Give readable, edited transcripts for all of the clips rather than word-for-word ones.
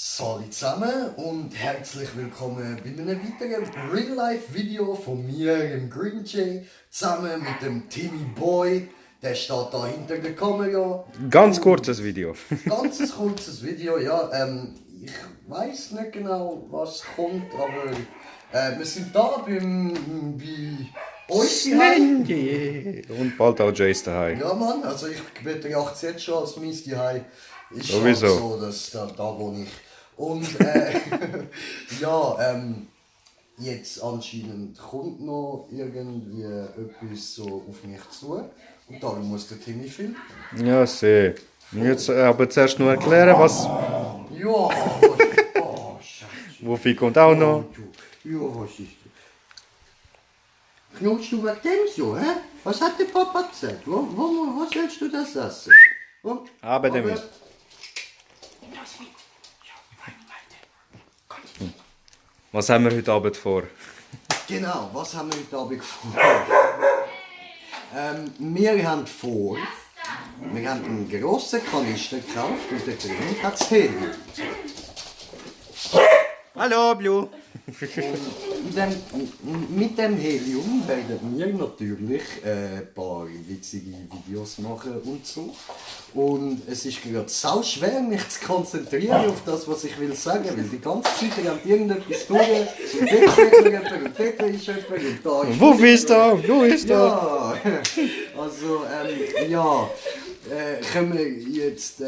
Salut zusammen und herzlich willkommen bei einem weiteren Real-Life-Video von mir, im Green Jay, zusammen mit dem Timmy Boy. Der steht da hinter der Kamera. Ganz kurzes Video. Ganz kurzes Video, ja. Ich weiß nicht genau, was kommt, aber wir sind da bei euch daheim. Und bald auch Jace daheim. Ja, Mann, also ich betrachte es jetzt schon als mein Zuhause. Ist Sowieso. halt so, dass da wohne ich. Und ja, jetzt anscheinend kommt noch irgendwie etwas so auf mich zu. Und darum muss der Timmy filmen. Ja, sehr. Jetzt aber zuerst noch erklären, was. Ja, oh, Scheiße. Wofür kommt auch noch. Ja, was ist das? Knutschst du wegen dem so, hä? Was hat der Papa gesagt? Was willst du das essen? Aber damit. Was haben wir heute Abend vor? Genau, was haben wir heute Abend vor? Wir haben vor, wir haben einen grossen Kanister gekauft und da drin hat es Helium. Hallo, Blue. Mit dem Helium werden wir natürlich ein paar witzige Videos machen und so. Und es ist gerade sau schwer, mich zu konzentrieren auf das, was ich will sagen, weil die ganze Zeit rennt irgendetwas durch. Und dort ist jemand und dort ist jemand und da ist Wo bist du? Wo ist du? ja, also ja, können wir jetzt,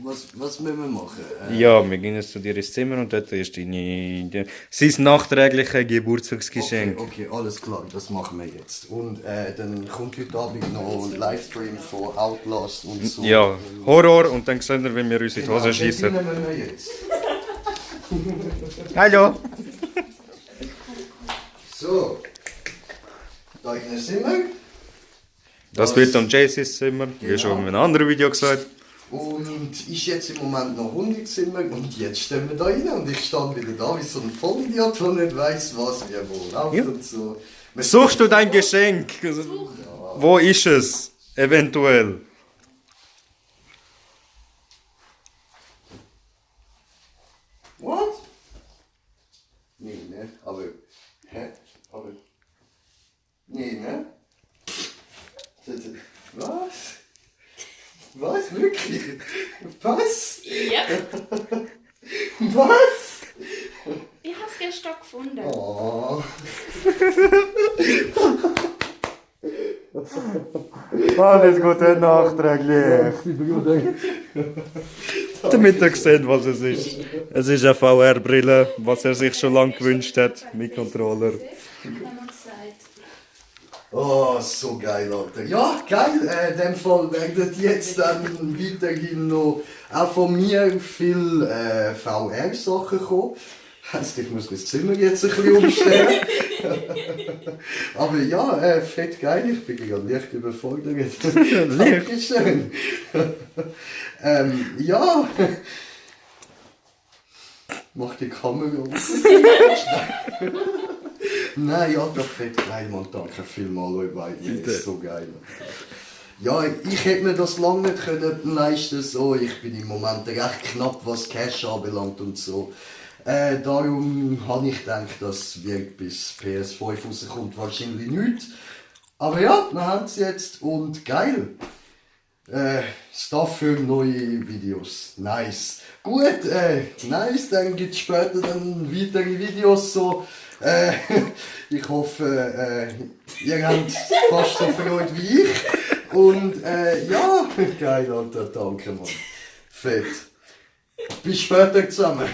was müssen wir machen? Ja, wir gehen jetzt zu dir ins Zimmer und dort ist sein nachträgliches Geburtstagsgeschenk. Okay, alles klar, das machen wir jetzt. Und dann kommt heute Abend noch ein Livestream von Outlast und so. Ja, Horror und dann sehen wir, wenn wir uns in die Hose Den schießen. filmen wir jetzt. Hallo. So, da sind wir. Das wird dann Jace's Zimmer, wie schon in einem anderen Video gesagt. Und ist jetzt im Moment noch Hundezimmer und jetzt stehen wir da rein und ich stand wieder da wie so ein Vollidiot, der nicht weiss, was wir wo läuft Ja. und so. Suchst du dein Geschenk? Wo ist es? Eventuell. What? Nee, ne? Aber. Hä? Aber. Nee, ne? Was? Was? Wirklich? Was? Ja, Was? ich habe es gestern gefunden. Oh. Alles Gute nachträglich. Damit ihr seht, was es ist. Es ist eine VR-Brille, was er sich schon lange gewünscht hat, mit Controller. Haben wir gesagt. Oh, so geil, Alter. Ja, geil. In dem Fall werden jetzt dann weiterhin noch auch von mir viel VR-Sachen kommen. Heisst, ich muss mein Zimmer jetzt ein bisschen umstellen. Aber ja, fett geil. Ich bin gerade leicht überfordert. Dankeschön. Ja. Mach die Kamera auf. Nein, ja, doch fett geil, Mann. Danke vielmals euch beiden. Das ist so geil. Ja, ich hätte mir das lange nicht können leisten so. Ich bin im Moment recht knapp, was Cash anbelangt und so. Darum habe ich gedacht, das wird bis PS5 rauskommt wahrscheinlich nichts. Aber ja, wir haben es jetzt und geil. Stuff für neue Videos. Nice. Gut, nice. Dann gibt es später dann weitere Videos so. Ich hoffe, ihr habt fast so Freude wie ich. Und ja, geil, Alter, danke, Mann. Fett. Bis später zusammen.